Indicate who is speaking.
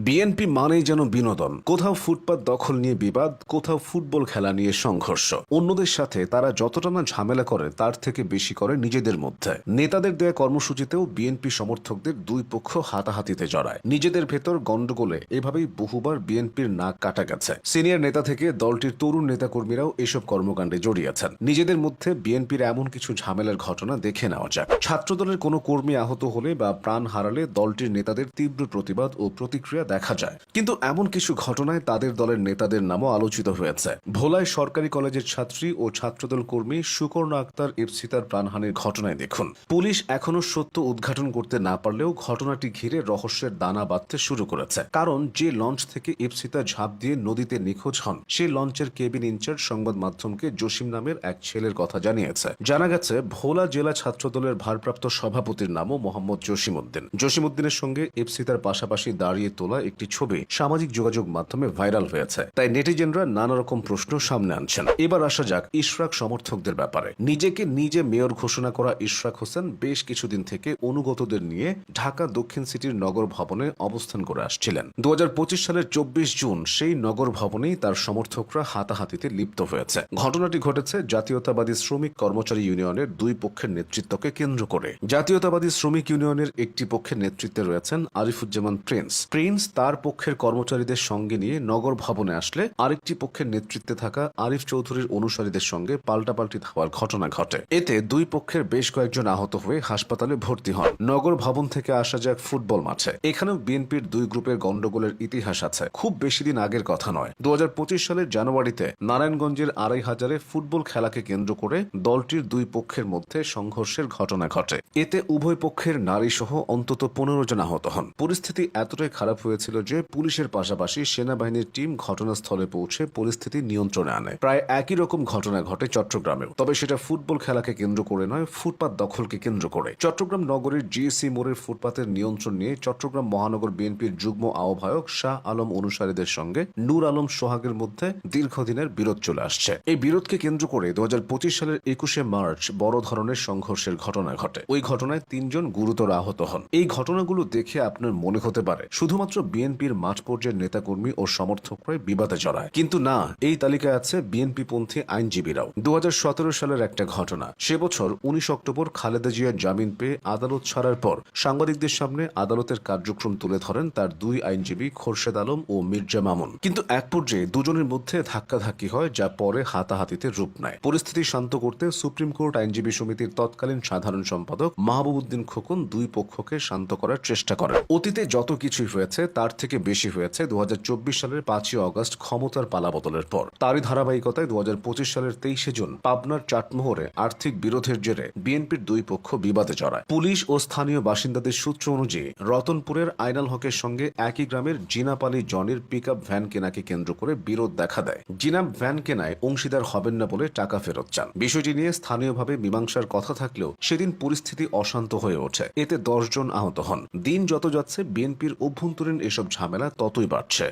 Speaker 1: BNP মানেই যেন বিনোদন, কোথাও ফুটপাত দখল নিয়ে বিবাদ, কোথাও ফুটবল খেলা নিয়ে সংঘর্ষ। অন্যদের সাথে তারা যতটা না ঝামেলা করে তার থেকে বেশি করে নিজেদের মধ্যে। নেতাদের দেয়া কর্মসূচিতেও বিএনপি সমর্থকদের দুই পক্ষ হাতাহাতিতে জড়ায়। নিজেদের ভেতর গন্ডগোলে এভাবেই বহুবার বিএনপির নাক কাটা গেছে। সিনিয়র নেতা থেকে দলটির তরুণ নেতাকর্মীরাও এসব কর্মকাণ্ডে জড়িয়েছেন। নিজেদের মধ্যে বিএনপির এমন কিছু ঝামেলার ঘটনা দেখে নেওয়া যাক। ছাত্রদলের কোনো কর্মী আহত হলে বা প্রাণ হারালে দলটির নেতাদের তীব্র প্রতিবাদ ও প্রতিক্রিয়া দেখা যায়, কিন্তু এমন কিছু ঘটনায় তাদের দলের নেতাদের নামও আলোচিত হয়েছে। ভোলায় সরকারি কলেজের ছাত্রী ও ছাত্রদল কর্মী সুকর্ণা আক্তার ইপসিতার প্রাণহানির ঘটনায় দেখুন, পুলিশ এখনো সত্য উদ্ঘাটন করতে না পারলেও ঘটনাটি ঘিরে রহস্যের দানা বাঁধতে শুরু করেছে। কারণ যে লঞ্চ থেকে ইপসিতা ঝাঁপ দিয়ে নদীতে নিখোঁজ হন, সেই লঞ্চের কেবিন ইনচার্জ সংবাদ মাধ্যমকে জসিম নামের এক ছেলের কথা জানিয়েছে। জানা গেছে ভোলা জেলা ছাত্রদলের ভারপ্রাপ্ত সভাপতির নামও মোহাম্মদ জসিমউদ্দিন। জসিমউদ্দিনের সঙ্গে ইপসিতার পাশাপাশি দাঁড়িয়ে তোলা একটি ছবি সামাজিক যোগাযোগ মাধ্যমে ভাইরাল হয়েছে, তাই নেটিজেনরা নানা রকম প্রশ্ন সামনে আনছেন। এবার আসা যাক ইশরাক সমর্থকদের ব্যাপারে। নিজেকে নিজে মেয়র ঘোষণা করা ইশরাক হোসেন বেশ কিছুদিন থেকে অনুগতদের নিয়ে ঢাকা দক্ষিণ সিটির নগর ভবনে অবস্থান করে আসছিলেন। 2025 সালের 24 জুন সেই নগর ভবনেই তার সমর্থকরা হাতাহাতিতে লিপ্ত হয়েছে। ঘটনাটি ঘটেছে জাতীয়তাবাদী শ্রমিক কর্মচারী ইউনিয়নের দুই পক্ষের নেতৃত্বকে কেন্দ্র করে। জাতীয়তাবাদী শ্রমিক ইউনিয়নের একটি পক্ষের নেতৃত্বে রয়েছেন আরিফুজ্জামান প্রিন্স তার পক্ষের কর্মচারীদের সঙ্গে নিয়ে নগর ভবনে আসলে আরেকটি পক্ষের নেতৃত্বে থাকা আরিফ চৌধুরীর অনুসারীদের সঙ্গে পাল্টাপাল্টি ধাওয়ার ঘটনা ঘটে। এতে দুই পক্ষের বেশ কয়েকজন আহত হয়ে হাসপাতালে ভর্তি হন। নগর ভবন থেকে আসা যাক ফুটবল মাঠে। এখানেও বিএনপির দুই গ্রুপের গন্ডগোলের ইতিহাস আছে। খুব বেশি দিন আগের কথা নয়, 2025 সালের জানুয়ারিতে নারায়ণগঞ্জের 2500-এ ফুটবল খেলাকে কেন্দ্র করে দলটির দুই পক্ষের মধ্যে সংঘর্ষের ঘটনা ঘটে। এতে উভয় পক্ষের নারী সহ অন্তত 15 জন আহত হন। পরিস্থিতি এতটাই খারাপ হয়েছিল যে পুলিশের পাশাপাশি সেনাবাহিনীর টিম ঘটনাস্থলে পৌঁছে পরিস্থিতি নিয়ন্ত্রণে আনে। প্রায় একই রকম ঘটনা ঘটে চট্টগ্রামেও, তবে সেটা ফুটবল খেলাকে কেন্দ্র করে নয়, ফুটপাত দখলকে কেন্দ্র করে। চট্টগ্রাম নগরীর জিএসি মোড়ের ফুটপাতের নিয়ন্ত্রণ নিয়ে চট্টগ্রাম মহানগর বিএনপির যুগ্ম আহ্বায়ক শাহ আলম অনুসারীদের সঙ্গে নূর আলম সোহাগের মধ্যে দীর্ঘদিনের বিরোধ চলে আসছে। এই বিরোধকে কেন্দ্র করে 2025 সালের 21শে মার্চ বড় ধরনের সংঘর্ষের ঘটনা ঘটে। ওই ঘটনায় 3 জন গুরুতর আহত হন। এই ঘটনাগুলো দেখে আপনার মনে হতে পারে শুধুমাত্র বিএনপির মাঠ পর্যায়ের নেতাকর্মী ও সমর্থকরাই বিবাদে জড়ায়, কিন্তু না, এই তালিকায় আছে বিএনপি পন্থী আইনজীবীরাও। 2017 সালের একটা ঘটনা। সে বছর 19 অক্টোবর খালেদা জিয়ার জামিন পেয়ে আদালত ছাড়ার পর সাংবাদিকদের সামনে আদালতের কার্যক্রম তুলে ধরেন তার দুই আইনজীবী খোরশেদ আলম ও মির্জা মামুন। কিন্তু এক পর্যায়ে দুজনের মধ্যে ধাক্কাধাক্কি হয়, যা পরে হাতাহাতিতে রূপ নেয়। পরিস্থিতি শান্ত করতে সুপ্রিম কোর্ট আইনজীবী সমিতির তৎকালীন সাধারণ সম্পাদক মাহবুব উদ্দিন খোকন দুই পক্ষকে শান্ত করার চেষ্টা করেন। অতীতে যত কিছুই হয়েছে তার থেকে বেশি হয়েছে 2024 সালের 5ই অগস্ট ক্ষমতার পালাবদলের পর। তারই ধারাবাহিকতায় 2025 সালের 23শে জুন পাবনার চাটমোহরে আর্থিক বিরোধের জেরে বিএনপির দুই পক্ষ বিবাদে জড়ায়। পুলিশ ও স্থানীয় বাসিন্দাদের সূত্র অনুযায়ী রতনপুরের আইনাল হকের সঙ্গে একই গ্রামের জিনাপ আলী জনির পিকআপ ভ্যান কেনাকে কেন্দ্র করে বিরোধ দেখা দেয়। জিনাপ ভ্যান কেনায় অংশীদার হবেন না বলে টাকা ফেরত চান। বিষয়টি নিয়ে স্থানীয়ভাবে মীমাংসার কথা থাকলেও সেদিন পরিস্থিতি অশান্ত হয়ে ওঠে। এতে 10 জন আহত হন। দিন যত যাচ্ছে বিএনপির অভ্যন্তরীণ এসব ঝামেলা ততই বাড়ছে।